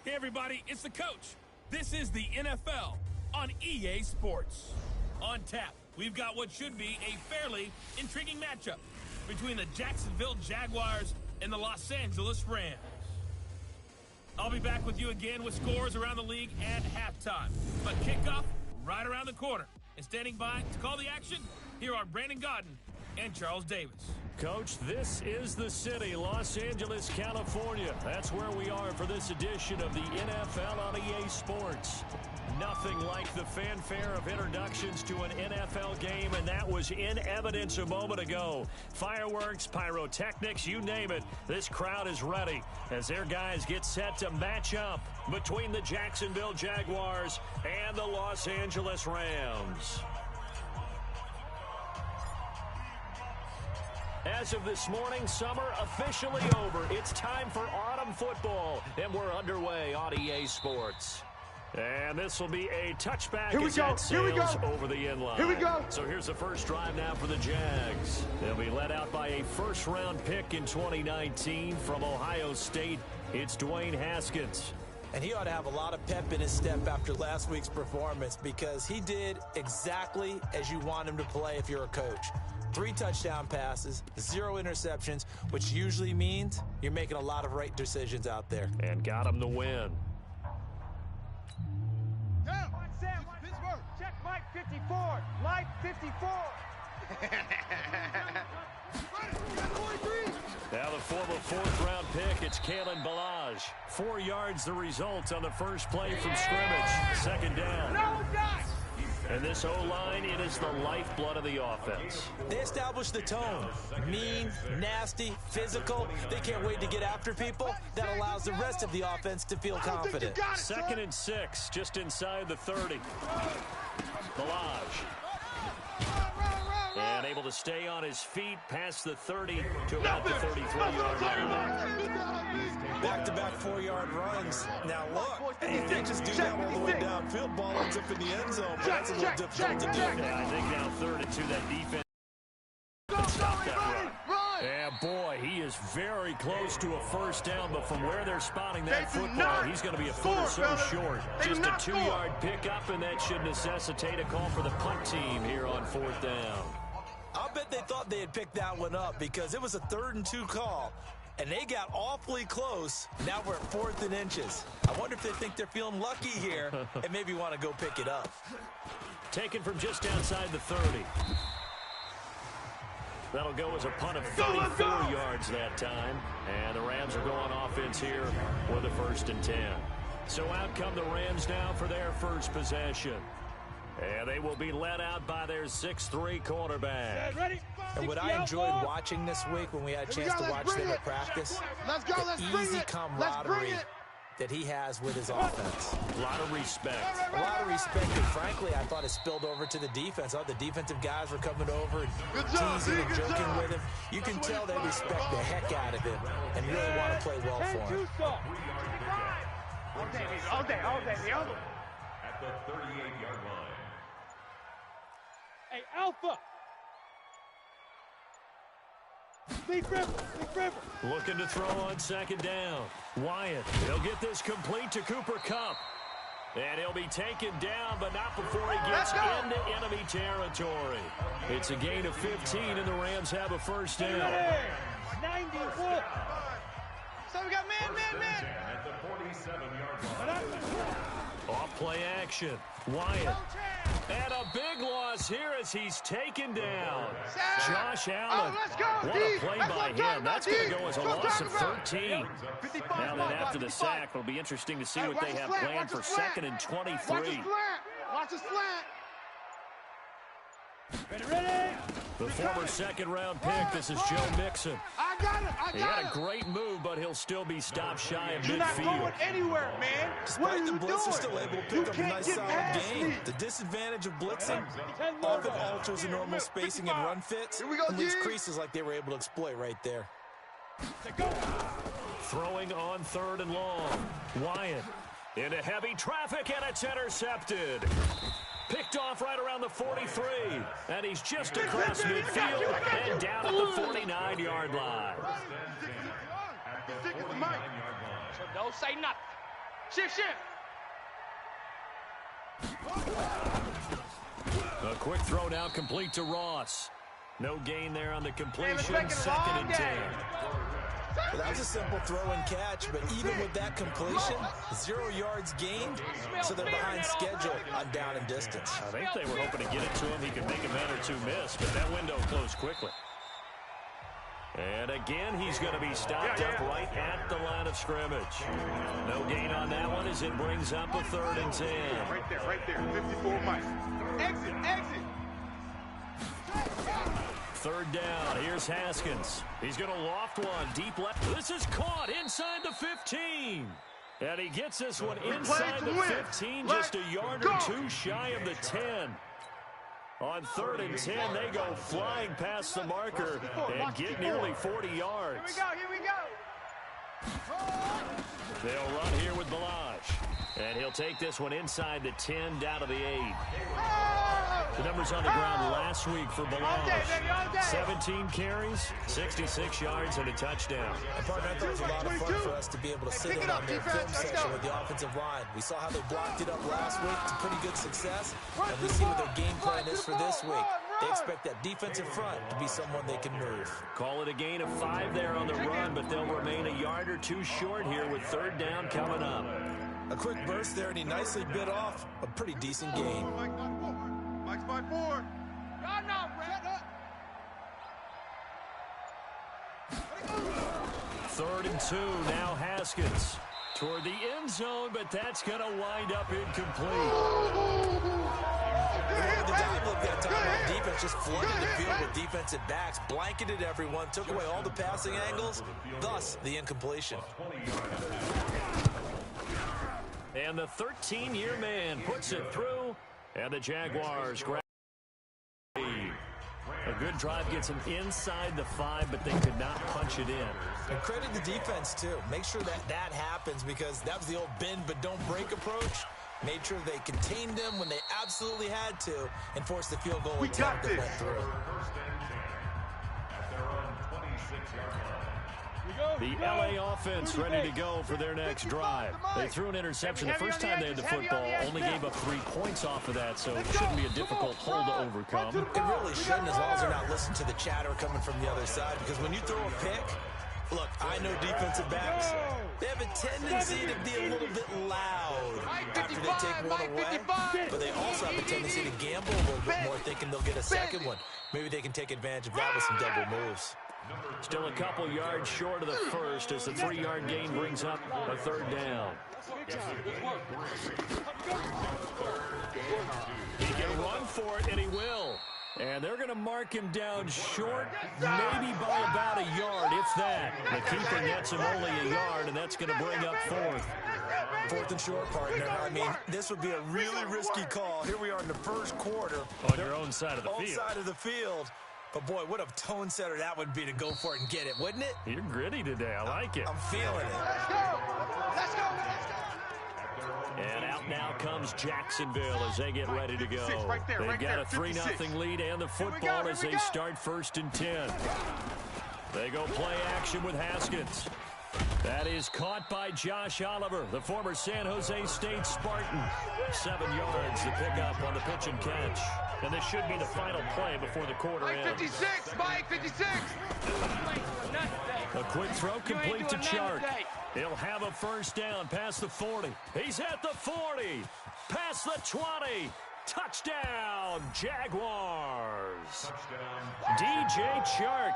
Hey everybody, it's the coach. This is the NFL on EA Sports. On tap, we've got what should be a fairly intriguing matchup between the Jacksonville Jaguars and the Los Angeles Rams. I'll be back with you again with scores around the league at halftime. But kickoff right around the corner. And standing by to call the action, here are Brandon Godden and Charles Davis. Coach, this is the city, Los Angeles, California. That's where we are for this edition of the NFL on EA Sports. Nothing like the fanfare of introductions to an NFL game, and that was in evidence a moment ago. Fireworks, pyrotechnics, you name it. This crowd is ready as their guys get set to match up between the Jacksonville Jaguars and the Los Angeles Rams. As of this morning, summer officially over. It's time for autumn football, and we're underway on EA Sports. And this will be a touchback as that sails over the end line. Here we go. So here's the first drive now for the Jags. They'll be led out by a first-round pick in 2019 from Ohio State. It's Dwayne Haskins. And he ought to have a lot of pep in his step after last week's performance because he did exactly as you want him to play if you're a coach. 3 touchdown passes, 0 interceptions, which usually means you're making a lot of right decisions out there. And got him the win. Yeah. Sam, Pittsburgh. Check Mike 54. Mike 54. Now the former 4th-round pick, it's Kalen Ballage. 4 yards the result on the first play from scrimmage. Second down. No, guys. And this O-line, it is the lifeblood of the offense. They establish the tone. Mean, nasty, physical. They can't wait to get after people. That allows the rest of the offense to feel confident. 2nd and 6, just inside the 30. Ballage. And able to stay on his feet past the 30 to about the 33-yard line. Back-to-back 4-yard runs. Now look, you can't just do that all the way downfield. Ball ends up in the end zone, but that's a little difficult to do. Yeah, I think now 3rd and 2, that defense can stop that run. And boy, he is very close to a first down, but from where they're spotting that football, he's going to be a foot or so short. Just a 2-yard pickup, and that should necessitate a call for the punt team here on 4th down. I'll bet they thought they had picked that one up because it was a 3rd and 2 call, and they got awfully close. Now we're at 4th and inches. I wonder if they think they're feeling lucky here and maybe want to go pick it up. Taken from just outside the 30. That'll go as a punt of 34 yards that time. And the Rams are going offense here with a 1st and 10. So out come the Rams now for their first possession. And they will be led out by their 6'3" quarterback. And what I enjoyed watching this week when we had a chance to watch them at practice, the easy camaraderie that he has with his offense. A lot of respect. A lot of respect, and frankly, I thought it spilled over to the defense. All the defensive guys were coming over and teasing and joking with him. You can tell they respect the heck out of him and really want to play well for him. All day, the other. At the 38-yard line. Hey, Alpha. Big river. Looking to throw on 2nd down. Wyatt, he'll get this complete to Cooper Kupp. And he'll be taken down, but not before he gets into enemy territory. It's a gain of 15, and the Rams have a first down. 91. So we got man. At the 47-yard line. Off play action. Wyatt. And a big loss here as he's taken down. Josh Allen. What a play by him. That's going to go as a loss of 13. Now then after the sack, it'll be interesting to see what they have planned for 2nd and 23. Watch his flat. Ready. The former 2nd-round pick, this is Joe Mixon. I got it. He had a great move, but he'll still be stopped shy of You're not midfield. going anywhere, man. Despite the blitz, they're still able to pick up a nice solid gain. The disadvantage of blitzing often alters the normal spacing and run fits and leaves creases like they were able to exploit right there. Throwing on 3rd and long. Wyatt into heavy traffic, and it's intercepted. Picked off right around the 43, and he's just across midfield and down at the 49-yard line. So don't say nothing. Shift. A quick throw now complete to Ross. No gain there on the completion. Hey, Second and 10. Well, that was a simple throw and catch, but even with that completion, 0 yards gained, so they're behind schedule on down and distance. I think they were hoping to get it to him. He could make a man or two miss, but that window closed quickly. And again, he's going to be stopped up right at the line of scrimmage. No gain on that one as it brings up a 3rd and 10. Right there. 54 miles. Exit. 3rd down. Here's Haskins. He's going to loft one deep left. This is caught inside the 15. And he gets this one inside the 15, just a yard or two shy of the 10. On 3rd and 10, they go flying past the marker and get nearly 40 yards. Here we go. They'll run here with Balaj. And he'll take this one inside the 10, down to the 8. The numbers on the ground last week for Balaj. 17 carries, 66 yards, and a touchdown. And partner, I thought it was a lot of fun for us to be able to sit in on their film section with the offensive line. We saw how they blocked it up last week to pretty good success, and we see what their game plan is for this week. They expect that defensive front to be someone they can move. Call it a gain of 5 there on the run, but they'll remain a yard or two short here with 3rd down coming up. A quick burst there, and he nicely bit off a pretty decent gain. Mike's by 4. God, no, Brad. 3rd and 2, now Haskins. Toward the end zone, but that's going to wind up incomplete. The dive look that time on defense just flooded the field with defensive backs, blanketed everyone, took away all the passing angles, thus the incompletion. And the 13-year man puts it through, and the Jaguars grab the lead. A good drive gets them inside the 5, but they could not punch it in. And credit the defense, too. Make sure that happens, because that was the old bend but don't break approach. Made sure they contained them when they absolutely had to and forced the field goal attempt that went through. At their own 26-yard line. The LA offense ready to go for their next drive. They threw an interception the first time they had the football, only gave up 3 points off of that, so it shouldn't be a difficult hole to overcome. It really shouldn't, as long as they're not listening to the chatter coming from the other side, because when you throw a pick, look, I know defensive backs, they have a tendency to be a little bit loud after they take one away, but they also have a tendency to gamble a little bit more, thinking they'll get a second one. Maybe they can take advantage of that with some double moves. Still a couple yards short of the first as the 3-yard gain brings up a 3rd down. He can run for it, and he will. And they're going to mark him down short, maybe by about a yard, if that. The keeper nets him only a yard, and that's going to bring up 4th. 4th and short, partner. I mean, this would be a really risky call. Here we are in the first quarter. On your own side of the field. Own side of the field. But, boy, what a tone setter that would be to go for it and get it, wouldn't it? You're gritty today. I like it. I'm feeling it. Let's go. And out now comes Jacksonville as they get ready to go. They've got a 3-0 lead and the football as they start 1st and 10. They go play action with Haskins. That is caught by Josh Oliver, the former San Jose State Spartan. 7 yards, the pickup on the pitch and catch. And this should be the final play before the quarter ends. Mike 56. A quick throw complete to Chark. He'll have a 1st down past the 40. He's at the 40. Past the 20. Touchdown, Jaguars. DJ Chark.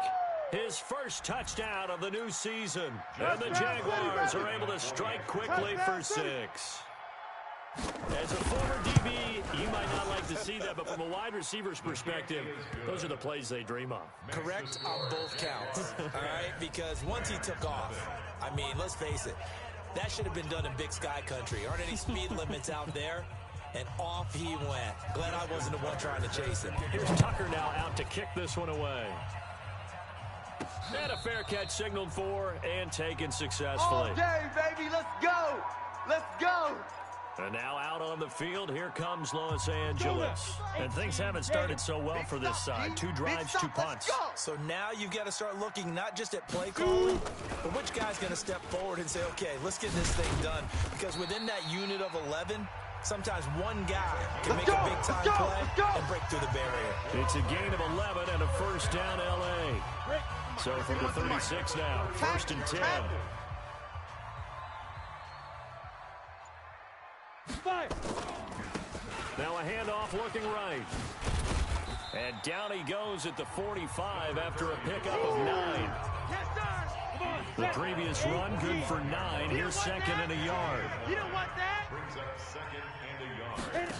His first touchdown of the new season. And the Jaguars are able to strike quickly for 6. As a former DB, you might not like to see that, but from a wide receiver's perspective, those are the plays they dream of. Correct on both counts, all right? Because once he took off, I mean, let's face it, that should have been done in Big Sky Country. Aren't any speed limits out there? And off he went. Glad I wasn't the one trying to chase him. Here's Tucker now out to kick this one away. And a fair catch signaled for and taken successfully. All day, baby. Let's go. And now out on the field, here comes Los Angeles. And things haven't started so well for this side. 2 drives, 2 punts. So now you've got to start looking not just at play calling, but which guy's going to step forward and say, okay, let's get this thing done. Because within that unit of 11, sometimes one guy can make a big-time play and break through the barrier. It's a gain of 11 and a first down L.A. So from the 36 now, 1st and 10. Now a handoff looking right. And down he goes at the 45 after a pickup of 9. The previous run good for 9. Here's 2nd and a yard. You don't want that? Brings up 2nd and a yard.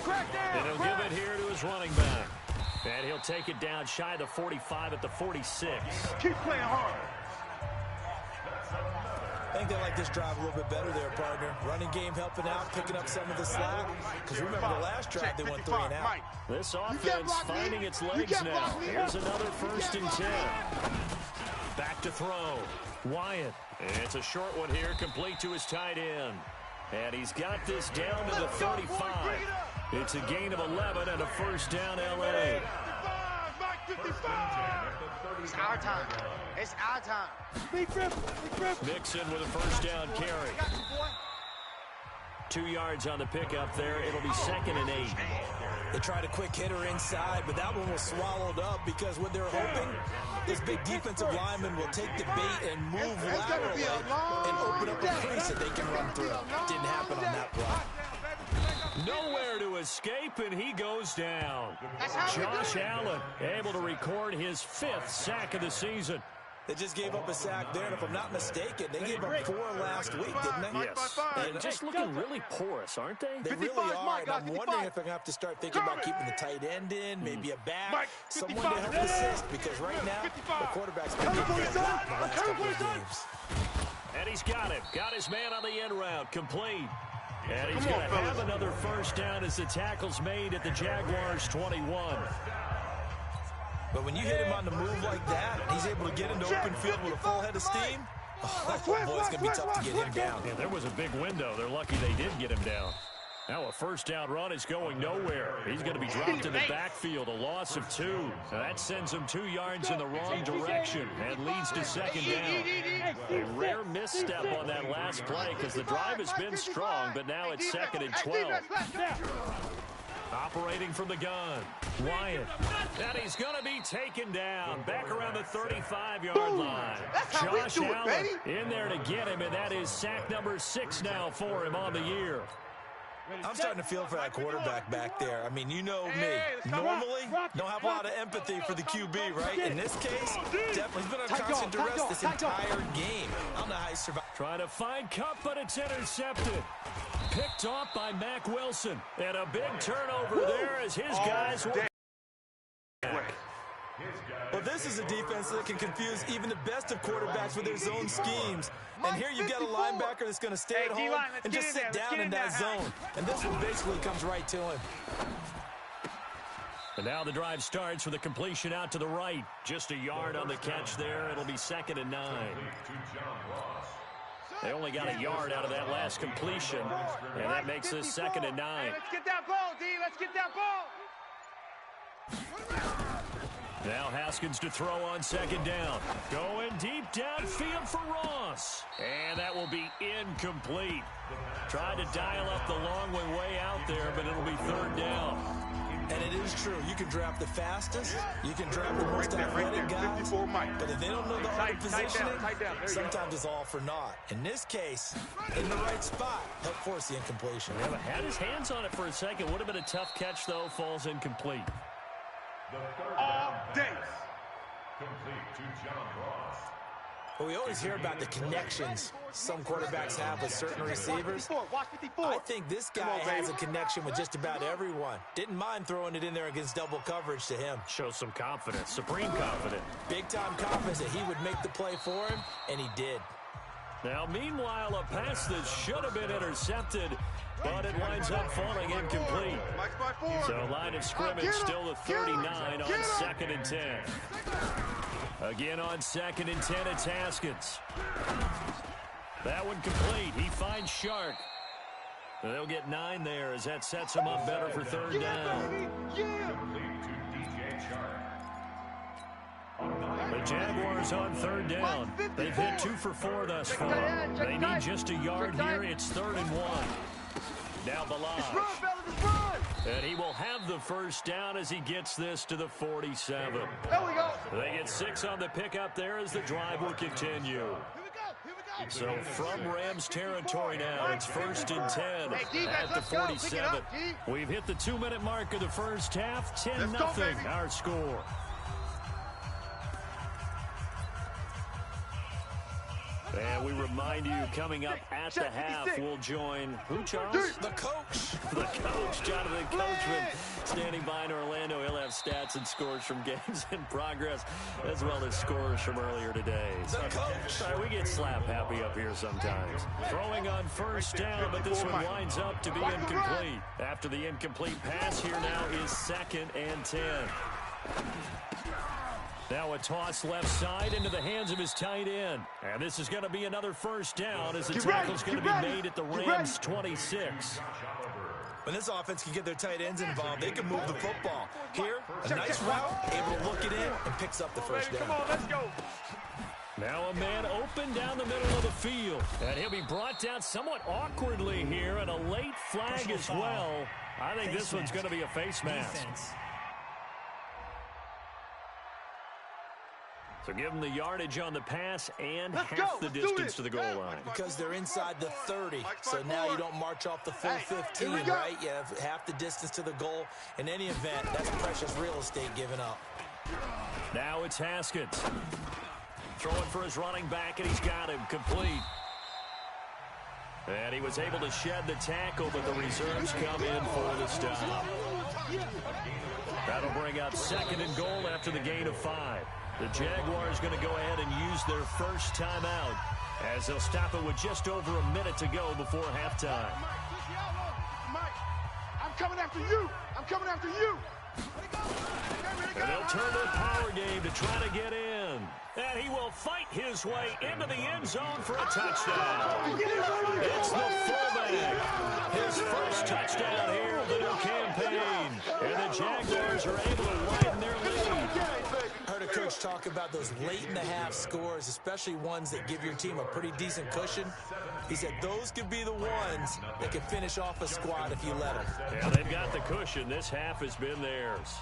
Crack there. And he'll give it here to his running back. And he'll take it down shy of the 45 at the 46. Keep playing hard. I think they like this drive a little bit better there, partner. Running game helping out, picking up some of the slack. Because remember the last drive, they went 3 and out. This offense finding its legs now. Here's another 1st and 10. Back to throw. Wyatt. It's a short one here, complete to his tight end. And he's got this down to the 35. It's a gain of 11 and a first down L.A. It's our time. It's our time. Big rip. Mixon with a first down carry. 2 yards on the pickup there. It'll be 2nd and 8. They tried a quick hitter inside, but that one was swallowed up because what they're hoping, this big defensive lineman will take the bait and move laterally and open up a crease that they can run through. Didn't happen on that play. Nowhere to escape, and he goes down. Josh Allen able to record his 5th sack of the season. They just gave up a sack there, and if I'm not mistaken, they gave up 4 last week, didn't they? Yes. And just looking really porous, aren't they? They really are, and I'm wondering if they're going to have to start thinking about keeping the tight end in, maybe a back, someone to help assist, because right now, the quarterback's been doing a lot in the last couple of games. And he's got him. Got his man on the end route, complete. And he's going to have another first down as the tackle's made at the Jaguars' 21. But when you hit him on the move like that, and he's able to get into open field with a full head of steam, oh boy, it's going to be tough to get him down. Yeah, there was a big window. They're lucky they did get him down. Now a first down run is going nowhere. He's going to be dropped in the backfield, a loss of 2. Now that sends him 2 yards in the wrong direction and leads to 2nd down. A rare misstep on that last play because the drive has been strong, but now it's 2nd and 12. Operating from the gun, Wyatt. And he's going to be taken down back around the 35-yard line. Josh Allen in there to get him, and that is sack number 6 now for him on the year. I'm starting to feel for that quarterback back there. I mean, you know me. Normally, don't have a lot of empathy for the QB, right? In this case, definitely he's been under constant duress this entire game. I don't know how he survived. Trying to find Cup, but it's intercepted. Picked off by Mack Wilson. And a big turnover there as his guys will... Well, this is a defense that can confuse even the best of quarterbacks with their zone schemes. And here you've got a linebacker that's going to stay at home and just sit down in that zone. And this one basically comes right to him. And now the drive starts with a completion out to the right. Just a yard on the catch there. It'll be 2nd and 9. They only got a yard out of that last completion. And that makes this 2nd and 9. Let's get that ball, D. Let's get that ball. Now Haskins to throw on 2nd down. Going deep downfield for Ross. And that will be incomplete. Tried to dial up the long way out there, but it'll be 3rd down. And it is true. You can draft the fastest. You can draft the most athletic guys. But if they don't know the art of positioning, sometimes it's all for naught. In this case, in the right spot, help force the incompletion. Yeah, had his hands on it for a second. Would have been a tough catch, though. Falls incomplete. All day. Complete to John Ross. Well, we always hear about the connections some quarterbacks have with certain receivers. I think this guy has a connection with just about everyone. Didn't mind throwing it in there against double coverage to him. Shows some confidence, supreme confidence. Big-time confidence that he would make the play for him, and he did. Now, meanwhile, a pass that should have been intercepted, but it winds up falling incomplete. So line of scrimmage still the 39 on 2nd and 10. Again on 2nd and 10, it's Haskins. That one complete. He finds Shark. They'll get 9 there as that sets them up better for third down. The Jaguars on third down. They've hit 2 for 4 thus far. They need just a yard here. It's 3rd and 1. Now Balaj. And he will have the first down as he gets this to the 47. There we go. They get 6 on the pickup there as the drive will continue. So from Rams territory now, it's 1st and 10 at the 47. We've hit the 2-minute mark of the first half. 10-0 our score. And we remind you, coming up at the half, we'll join, who, Charles? The coach. The coach, Jonathan Coachman, standing by in Orlando. He'll have stats and scores from games in progress, as well as scores from earlier today. The coach. We get slap happy up here sometimes. Throwing on first down, but this one winds up to be incomplete. After the incomplete pass, here now is 2nd and 10. Now a toss left side into the hands of his tight end. And this is going to be another first down as the tackle's going to be made at the Rams' 26. When this offense can get their tight ends involved, they can move the football. Here, a nice route, able to look it in, and picks up the first down. Come on, let's go. Now a man open down the middle of the field. And he'll be brought down somewhat awkwardly here, and a late flag as well. I think this one's going to be a face mask. So give them the yardage on the pass and half the distance to the goal line. Because they're inside the 30, so now you don't march off the full 15, right? You have half the distance to the goal. In any event, that's precious real estate given up. Now it's Haskins. Throwing for his running back, and he's got him complete. And he was able to shed the tackle, but the reserves come in for the stop. That'll bring up 2nd and goal after the gain of 5. The Jaguars going to go ahead and use their first timeout as they'll stop it with just over a minute to go before halftime. Mike, I'm coming after you. I'm coming after you. And they'll turn their power game to try to get in. And he will fight his way into the end zone for a touchdown. It's the fullback. His first touchdown here of the new campaign. And the Jaguars are able to widen their lead. Heard a coach talk about those late-in-the-half scores, especially ones that give your team a pretty decent cushion. He said those could be the ones that can finish off a squad if you let them. Yeah, they've got the cushion. This half has been theirs.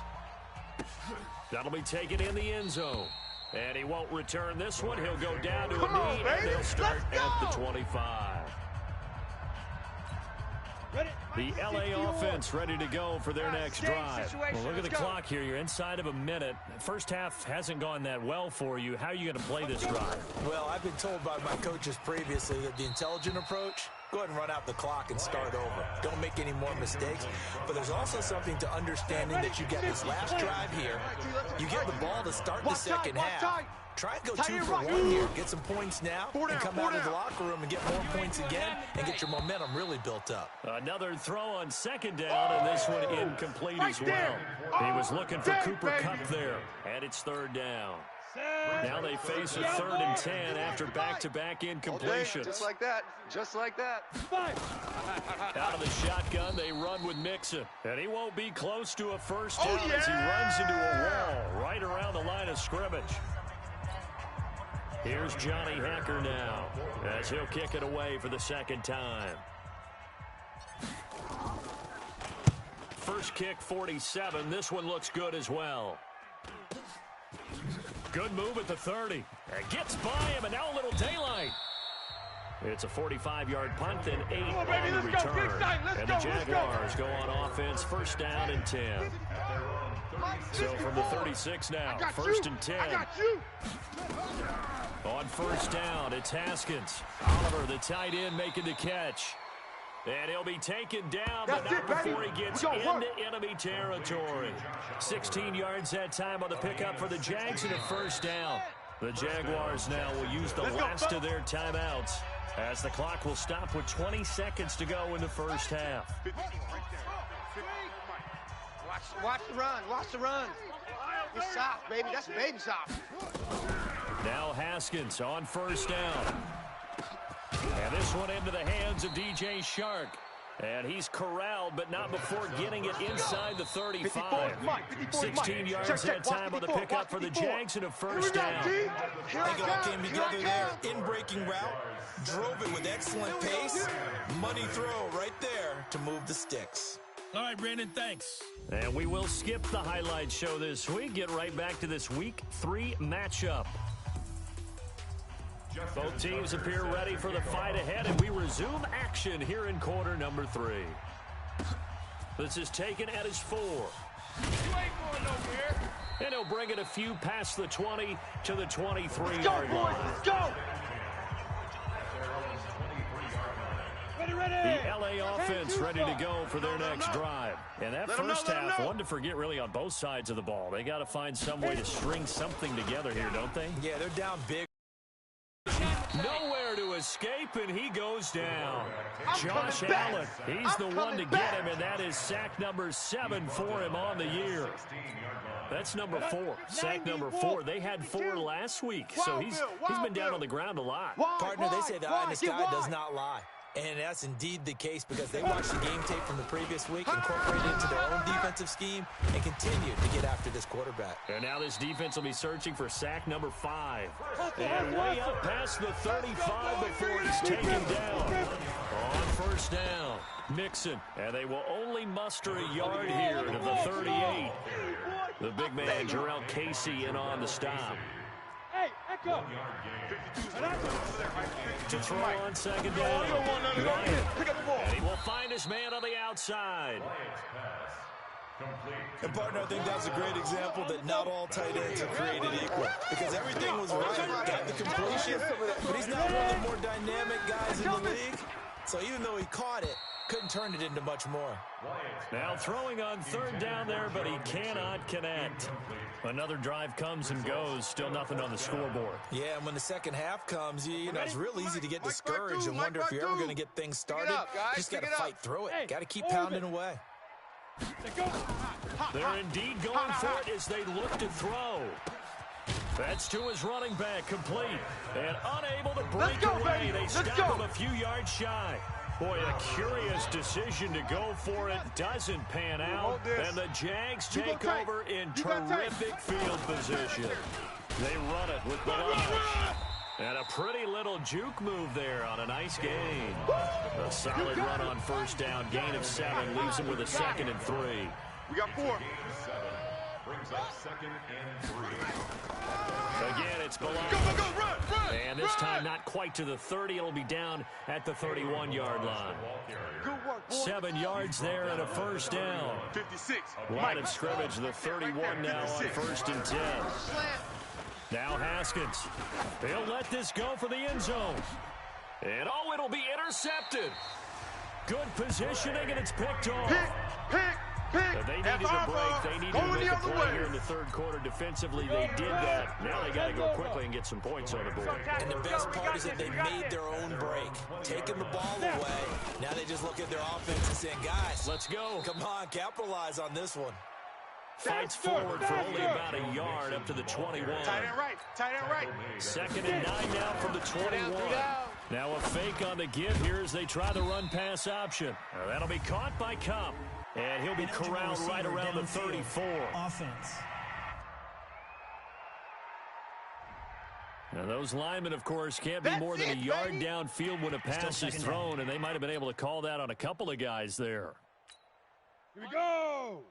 That'll be taken in the end zone. And he won't return this one. He'll go down to a knee, and they'll start at the 25. The LA offense ready to go for their next drive. Well, look at the clock here. You're inside of a minute. First half hasn't gone that well for you. How are you going to play this drive? Well, I've been told by my coaches previously that the intelligent approach, go ahead and run out the clock and start over. Don't make any more mistakes. But there's also something to understanding that you get this last drive here. You get the ball to start the second half. Try and go 2 for 1 here. Get some points now and come out of the locker room and get more points again and get your momentum really built up. Another throw on 2nd down, and this one incomplete as well. He was looking for Cooper Kupp there, and it's 3rd down. Now they face a 3rd and 10 after back-to-back incompletions. Just like that. Just like that. Out of the shotgun, they run with Mmga. And he won't be close to a first down as he runs into a wall right around the line of scrimmage. Here's Johnny Hacker now as he'll kick it away for the 2nd time. First kick, 47. This one looks good as well. Good move at the 30. And gets by him, and now a little daylight. It's a 45-yard punt, then 8 on the return. And the Jaguars go on offense, 1st down and 10. So from the 36 now, 1st and 10. On 1st down, it's Haskins. Oliver, the tight end, making the catch. And he'll be taken down, but not before he gets into enemy territory. 16 yards that time on the pickup for the Jags and a 1st down. The Jaguars now will use the last of their timeouts as the clock will stop with 20 seconds to go in the first half. Watch the run. Watch the run. It's soft, baby. That's baby soft. Now Haskins on 1st down. And this one into the hands of DJ Shark. And he's corralled, but not before getting it inside the 35. 16 yards that time on the pickup for the Jags and a first down. I think it all came together there. In-breaking route, drove it with excellent pace. Money throw right there to move the sticks. All right, Brandon, thanks. And we will skip the highlight show this week. Get right back to this Week 3 matchup. Both teams appear ready for the fight ahead, and we resume action here in quarter number 3. This is taken at his 4. You ain't going nowhere. And he'll bring it a few past the 20 to the 23-yard Go, line. boys, let's go. Ready. The LA offense ready to go for their next drive. And that first half, one to forget really on both sides of the ball. They got to find some way to string something together here, don't they? Yeah, they're down big. Nowhere to escape, and he goes down. Josh Allen, he's the one to get him, and that is sack number 7 for him on the year. That's number 4. Sack number 4. They had 4 last week, so he's been down on the ground a lot. Partner, they say the eye in the sky does not lie. And that's indeed the case because they watched the game tape from the previous week, incorporated it into their own defensive scheme, and continued to get after this quarterback. And now this defense will be searching for sack number 5. And way up past the 35 before he's taken down. On first down, Mixon. And they will only muster a yard here to the 38. The big man, Jarrell Casey, in on the stop. Hey, echo. To throw on second down. And he will find his man on the outside. And partner, I think that's a great example that not all tight ends are created equal because everything was right, got the completion, but he's not one of the more dynamic guys in the league. So even though he caught it, couldn't turn it into much more. Now throwing on third down there, but he cannot connect. Another drive comes and goes, still nothing on the scoreboard. Yeah, and when the second half comes, you know, it's real easy to get discouraged and wonder if you're ever going to get things started. Just got to fight through it. Got to keep pounding away. They're indeed going for it as they look to throw. That's to his running back, complete. And unable to break away. They stop him a few yards shy. Boy, a curious decision to go for it. Doesn't pan out. And the Jags take over in terrific field position. They run it with Balaj. And a pretty little juke move there on a nice gain. A solid run on first down. Gain of 7 leaves him with a 2nd and 3. We got 4. Brings up 2nd and 3. Again, it's Balaj. Go, run. And this time not quite to the 30. It'll be down at the 31-yard line. Good work, boy. 7 yards there and a first down. 56. Line of scrimmage, the 31 now on 1st and 10. Now Haskins. He'll let this go for the end zone. And oh, it'll be intercepted. Good positioning, and it's picked off. Pick. They needed a break. They needed to make a play here in the third quarter. Defensively, they did that. Now they got to go quickly and get some points on the board. And the best part is that they made their own break, taking the ball away. Now they just look at their offense and saying, guys, let's go. Come on, capitalize on this one. Fights forward for only about a yard up to the 21. Tight end right. 2nd and 9 now from the 21. Now a fake on the give here as they try the run-pass option. That'll be caught by Cup. And he'll be corralled right around the 34. Offense. Now those linemen, of course, can't be more than a yard downfield when a pass is thrown, and they might have been able to call that on a couple of guys there. Here we go.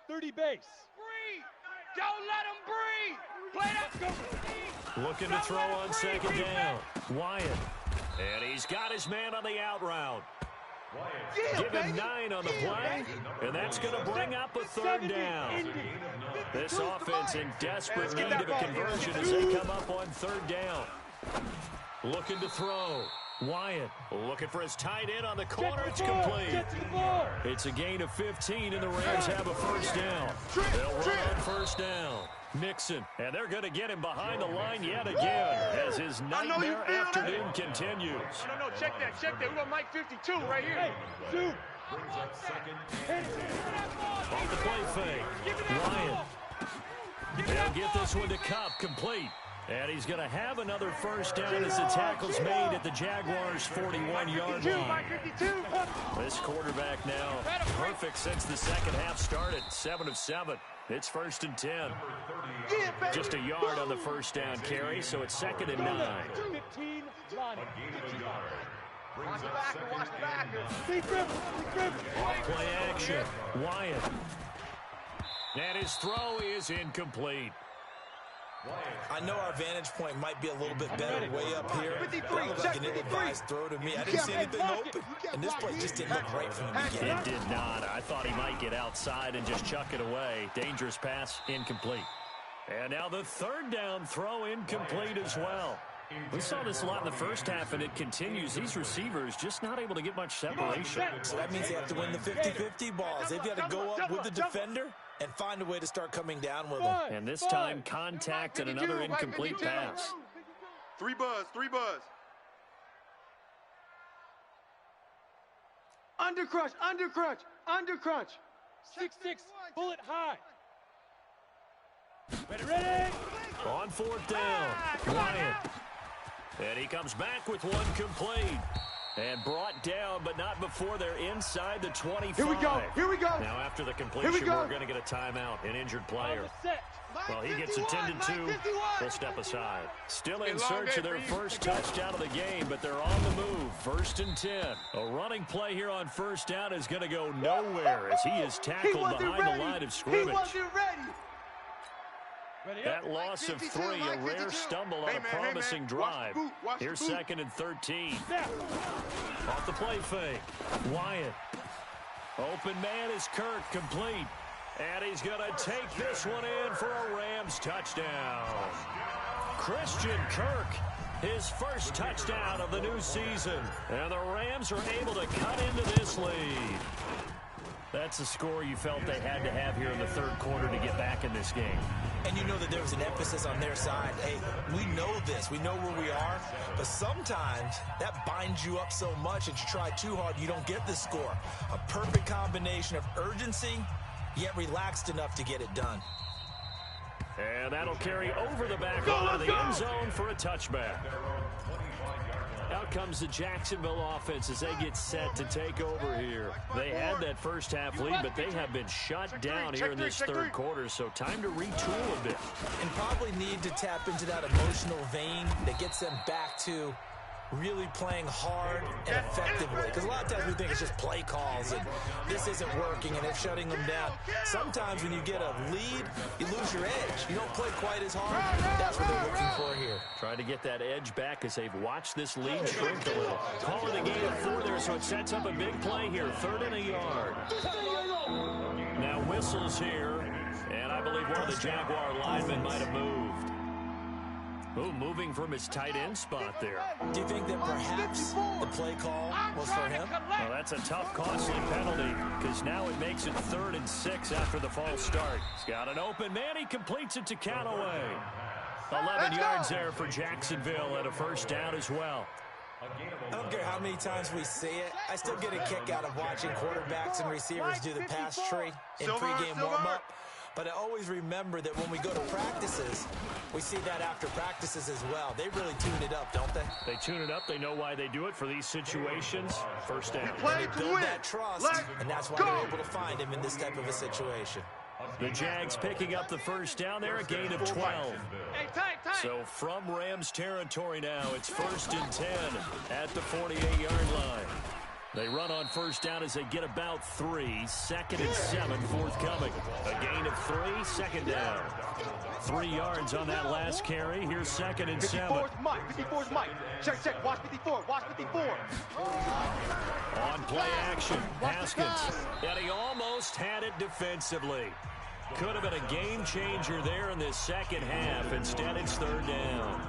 30 base. Breathe. Don't let him breathe. Play that. Looking to throw on 2nd down. Wyatt. And he's got his man on the out route. Give him 9 on the play, and that's going to bring up a 3rd down. This offense in desperate need of a conversion as they come up on 3rd down. Looking to throw. Wyatt looking for his tight end on the corner. It's complete. It's a gain of 15, and the Rams have a first down. They'll run on first down. Mixon, and they're going to get him behind the line yet again as his nightmare afternoon continues. No, check that. We got Mike 52 right here. Shoot. Brings up 2nd. On the play fake. Wyatt. They'll get this one to Cup, complete. And he's going to have another first down as the tackle's made at the Jaguars' 41-yard line. This quarterback now perfect since the second half started. 7 of 7. It's 1st and 10. Just a yard on the first down carry, so it's 2nd and 9. Watch the backer, watch the backer. Play action. Wyatt. And his throw is incomplete. I know our vantage point might be a little bit better way up here. That looked like an ill-advised throw to me. I didn't see anything open. And this play just didn't look right from the beginning. It did not. I thought he might get outside and just chuck it away. Dangerous pass, incomplete. And now the 3rd down throw incomplete as well. We saw this a lot in the first half, and it continues. These receivers just not able to get much separation. So that means they have to win the 50-50 balls. They've got to go up with the defender and find a way to start coming down with them. And this time, contact and another incomplete pass. 3 buzz, 3 buzz. Under crunch, under crunch, under crunch. 6-6, bullet high. Ready. On 4th down, Wyatt. And he comes back with one complete. And brought down, but not before they're inside the 25. Here we go, here we go. Now after the completion, we're going to get a timeout, an injured player. Well, he gets attended to. They'll step aside. Still in search of their first touchdown of the game, but they're on the move. 1st and 10. A running play here on 1st down is going to go nowhere as he is tackled behind the line of scrimmage. He wasn't ready. That loss of 3, a rare stumble on a promising drive. Here's 2nd and 13. Off the play fake. Wyatt. Open man is Kirk, complete. And he's going to take this one in for a Rams touchdown. Christian Kirk, his first touchdown of the new season. And the Rams are able to cut into this lead. That's a score you felt they had to have here in the 3rd quarter to get back in this game. And you know that there was an emphasis on their side. Hey, we know this. We know where we are. But sometimes that binds you up so much that you try too hard, you don't get the score. A perfect combination of urgency, yet relaxed enough to get it done. And that'll carry over the back line of the end zone for a touchback. Out comes the Jacksonville offense as they get set to take over here. They had that first half lead, but they have been shut down here in this 3rd quarter, so time to retool a bit. And probably need to tap into that emotional vein that gets them back to really playing hard and effectively. Because a lot of times we think it's just play calls and this isn't working and they're shutting them down. Sometimes when you get a lead, you lose your edge. You don't play quite as hard. That's what they're looking for here. Trying to get that edge back as they've watched this lead shrink a little. Calling the game of 4 there, so it sets up a big play here. 3rd and a yard. Now whistles here, and I believe one of the Jaguar linemen might have moved. Ooh, moving from his tight end spot there. Do you think that perhaps the play call was for him? Well, that's a tough, costly penalty because now it makes it 3rd and 6 after the false start. He's got an open man. He completes it to Callaway. 11 yards there for Jacksonville and a first down as well. I don't care how many times we see it. I still get a kick out of watching quarterbacks and receivers do the pass tree in pregame warm-up. But I always remember that when we go to practices, we see that after practices as well. They really tune it up, don't they? They tune it up. They know why they do it for these situations. First down. They build that trust, and that's why they're able to find him in this type of a situation. The Jags picking up the first down there, a gain of 12. So from Rams territory now, it's 1st and 10 at the 48-yard line. They run on first down as they get about 3. 2nd and 7 forthcoming. A gain of 3, 2nd down. 3 yards on that last carry. Here's 2nd and 7. 54's Mike. 54's Mike. Check. Watch 54. Watch 54. On play action, Haskins. And he almost had it defensively. Could have been a game changer there in this second half. Instead, it's 3rd down.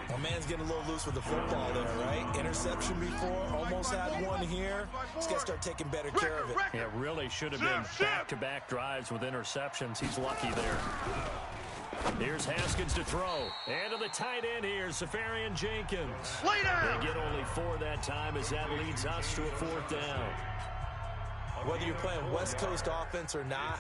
Well, man's getting a little loose with the football there, right? Interception before, almost had one here. He's got to start taking better care of it. Yeah, it really should have been back-to-back drives with interceptions. He's lucky there. Here's Haskins to throw. And to the tight end here, Safarian Jenkins. They get only 4 that time as that leads us to a 4th down. Whether you're playing West Coast offense or not,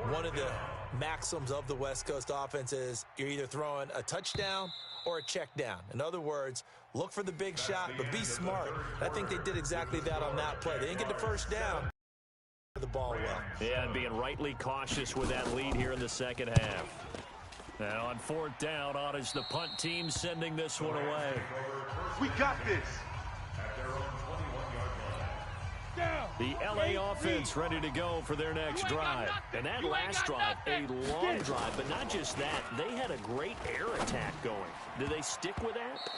one of the maxims of the West Coast offense is you're either throwing a touchdown or a check down. In other words, look for the big shot, but be smart. I think they did exactly that on that play. They didn't get the first down. The ball well. Yeah, and being rightly cautious with that lead here in the second half. Now on 4th down, on is the punt team sending this one away. We got this. The LA offense ready to go for their next drive. And that last drive, a long drive, but not just that. They had a great air attack going. Do they stick with that?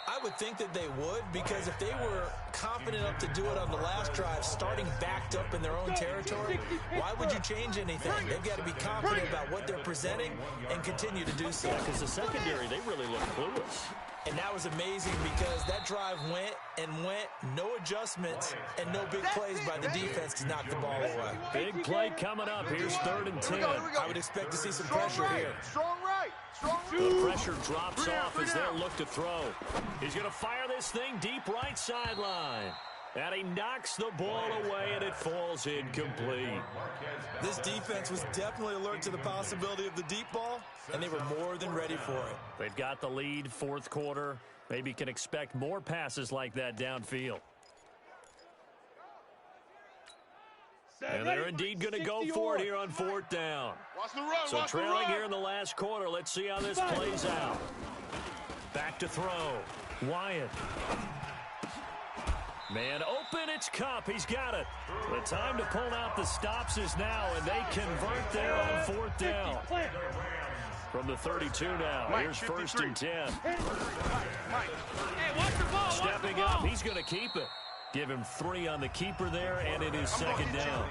I would think that they would, because if they were confident enough to do it on the last drive, starting backed up in their own territory, why would you change anything? They've got to be confident about what they're presenting and continue to do so. Yeah, because the secondary, they really look clueless. And that was amazing because that drive went and went, no adjustments, and no big plays by the defense to knock the ball away. Big play coming up. Here's 3rd and 10. I would expect to see some pressure here. Strong right. The pressure drops off as they'll look to throw. He's going to fire this thing deep right sideline. And he knocks the ball away, and it falls incomplete. This defense was definitely alert to the possibility of the deep ball, and they were more than ready for it. They've got the lead, 4th quarter. Maybe can expect more passes like that downfield. And they're indeed going to go for it here on 4th down. So trailing here in the last quarter. Let's see how this plays out. Back to throw. Wyatt. Man open, it's Cup. He's got it. The time to pull out the stops is now, and they convert there on 4th down. From the 32 now, here's 1st and 10. Stepping up, he's going to keep it. Give him 3 on the keeper there, and it is 2nd down.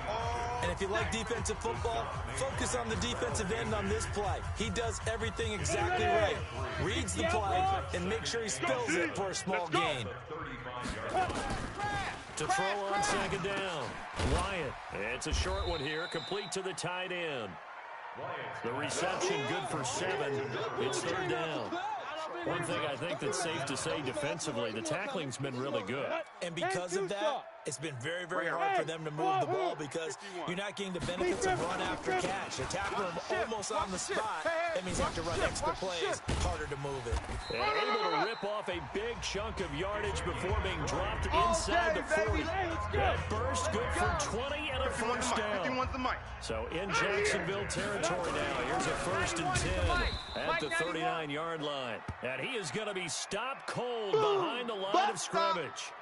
And if you like defensive football, focus on the defensive end on this play. He does everything exactly right. Reads the play and make sure he spills it for a small gain. To throw on 2nd down. Wyatt. It's a short one here, complete to the tight end. The reception good for 7. It's 3rd down. One thing I think that's safe to say defensively, the tackling's been really good. And because of that, it's been very, very hard for them to move the ball because you're not getting the benefits of run after catch. They tackle him almost on the spot. That means you have to run extra plays, harder to move it. And able to rip off a big chunk of yardage before being dropped inside the 40. That burst good for 20 and a 1st down. So in Jacksonville territory now, here's a 1st and 10 at the 39-yard line. And he is going to be stopped cold behind the line of scrimmage.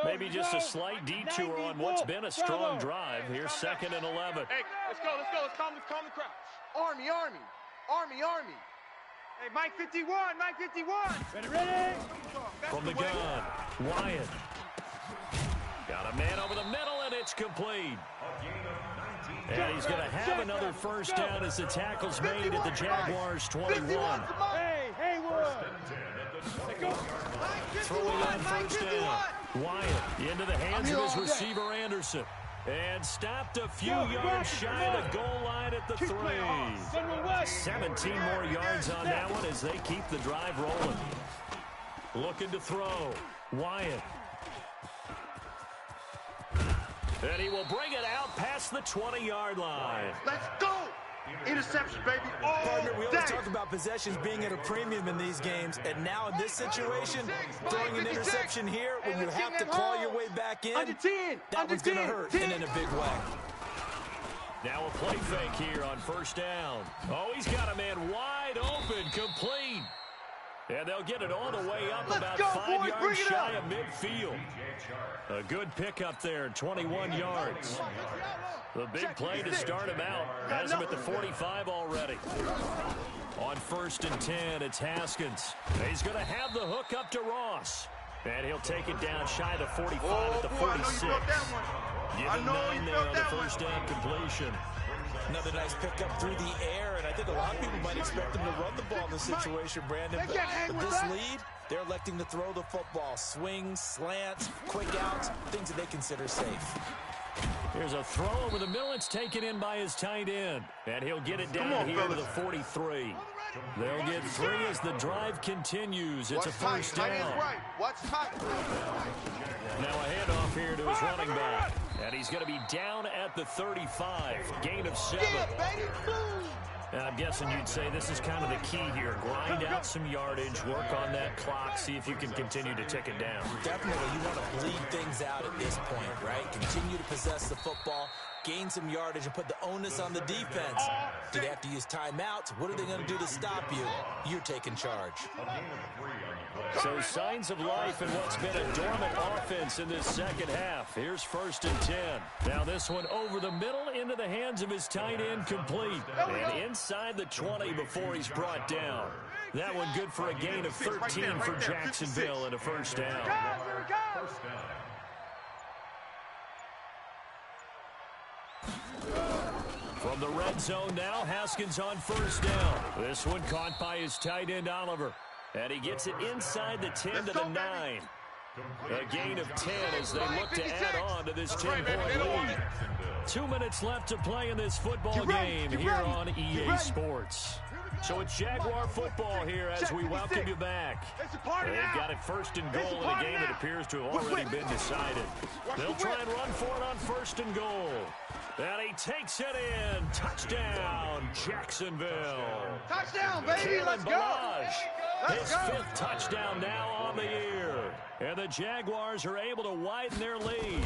Maybe just a slight detour on what's been a strong drive. Here's 2nd and 11. Hey, let's go. Let's calm the crowd. Army. Hey, Mike 51. Ready. From the gun, Wyatt. Got a man over the middle, and it's complete. And he's going to have another 1st down as the tackle's made at the Jaguars 21. Hey, Haywood. Throwing on 1st down. Wyatt into the hands of his receiver, Anderson. And stopped a few yards shy of the goal line at the 3. 17 more yards on that one as they keep the drive rolling. Looking to throw. Wyatt. And he will bring it out past the 20-yard line. Let's go. Interception, baby. Partner, we always talk about possessions being at a premium in these games, and now in this situation, throwing an interception here when you have to claw your way back in, that one's going to hurt, and in a big way. Now a play fake here on 1st down. Oh, he's got a man wide open, complete. And they'll get it all the way up about 5 yards shy of midfield. A good pickup there, 21 yards. The big play to start him out. Has him at the 45 already. On 1st and 10, it's Haskins. He's going to have the hook up to Ross. And he'll take it down shy of the 45 at the 46. Give him 9 there on the 1st down completion. Another nice pickup through the air, and I think a lot of people might expect them to run the ball in this situation, Brandon. But this lead, they're electing to throw the football. Swings, slants, quick outs, things that they consider safe. Here's a throw over the middle. It's taken in by his tight end. And he'll get it down here to the 43. They'll get 3 as the drive continues. It's a 1st down. Watch tight. Now a handoff here to his running back. And he's going to be down at the 35. Gain of 7. Yeah, baby. And I'm guessing you'd say this is kind of the key here. Grind out some yardage, work on that clock, see if you can continue to tick it down. Definitely, you want to bleed things out at this point, right? Continue to possess the football, gain some yardage, and put the onus on the defense. Do they have to use timeouts? What are they going to do to stop you? You're taking charge. So signs of life in what's been a dormant offense in this second half. Here's 1st and 10. Now this one over the middle into the hands of his tight end, complete. And inside the 20 before he's brought down. That one good for a gain of 13 for Jacksonville and a 1st down. From the red zone now, Haskins on 1st down. This one caught by his tight end, Oliver. And he gets it inside the 10 to the 9. A gain of 10 as they look to add on to this 10-point lead. 2 minutes left to play in this football game here on EA Sports. So it's Jaguar football here as we welcome you back. They've got it 1st and goal in a game that appears to have already been decided. They'll try and run for it on 1st and goal. And he takes it in. Touchdown, Jacksonville. Touchdown, baby. Let's go. His 5th touchdown now on the year. And the Jaguars are able to widen their lead.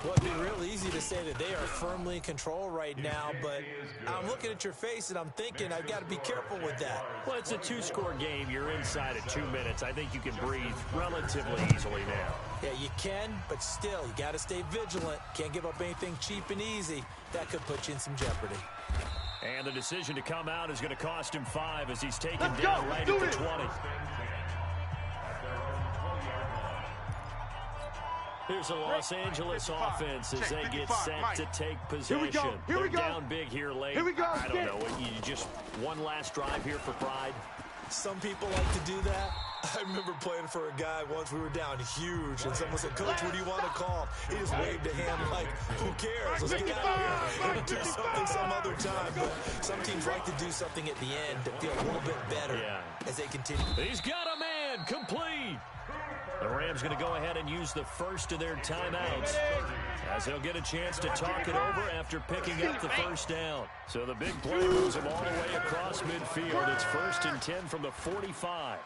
Well, it'd be real easy to say that they are firmly in control right now, but I'm looking at your face and I'm thinking I've got to be careful with that. Well, it's a 2-score game. You're inside at 2 minutes. I think you can breathe relatively easily now. Yeah, you can, but still, you got to stay vigilant. Can't give up anything cheap and easy. That could put you in some jeopardy. And the decision to come out is going to cost him 5 as he's taken down right at the 20. Here's the Los Angeles offense as they get set to take possession. They're down big here late. I don't know. You just one last drive here for pride. Some people like to do that. I remember playing for a guy once. We were down huge, and someone said, "Coach, what do you want to call?" He just waved a hand like, "Who cares? Let's get out of here. We'll do something some other time." But some teams like to do something at the end to feel a little bit better as they continue. He's got a man complete. The Rams going to go ahead and use the first of their timeouts as they'll get a chance to talk it over after picking up the 1st down. So the big play moves him all the way across midfield. It's 1st and 10 from the 45.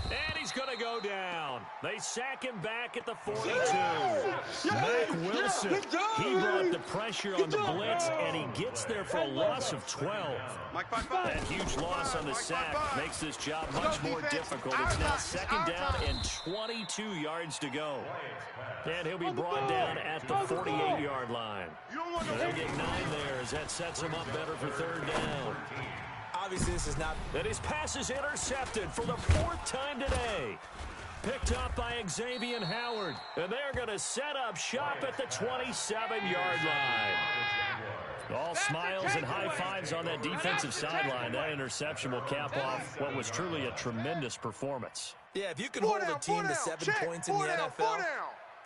And he's going to go down. They sack him back at the 42. Mack Wilson, he brought the pressure on the blitz, and he gets there for a loss of 12. That huge loss on the sack makes this job much more difficult. It's now 2nd down and 22 yards to go. And he'll be brought down at the 48-yard line. They'll get 9 there as that sets him up better for 3rd down. Obviously, this is not... And his pass is intercepted for the 4th time today. Picked up by Xavier Howard. And they're going to set up shop at the 27-yard line. All smiles and high fives on that defensive sideline. That interception will cap off what was truly a tremendous performance. Yeah, if you can hold a team to 7 points in the NFL,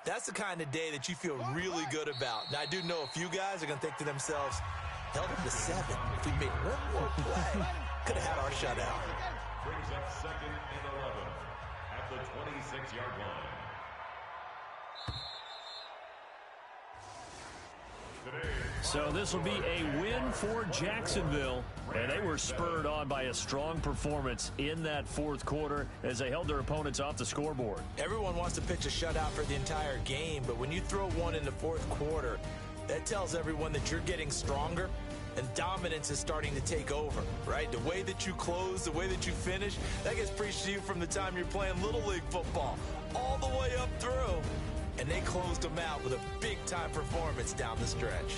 that's the kind of day that you feel really good about. Now, I do know a few guys are going to think to themselves, held them to 7. If we made one more play, could have had our shutout. Brings up 2nd and 11 at the 26-yard line. So this will be a win for Jacksonville, and they were spurred on by a strong performance in that 4th quarter as they held their opponents off the scoreboard. Everyone wants to pitch a shutout for the entire game, but when you throw one in the 4th quarter, that tells everyone that you're getting stronger and dominance is starting to take over, right? The way that you close, the way that you finish, that gets preached to you from the time you're playing Little League football all the way up through. And they closed them out with a big-time performance down the stretch.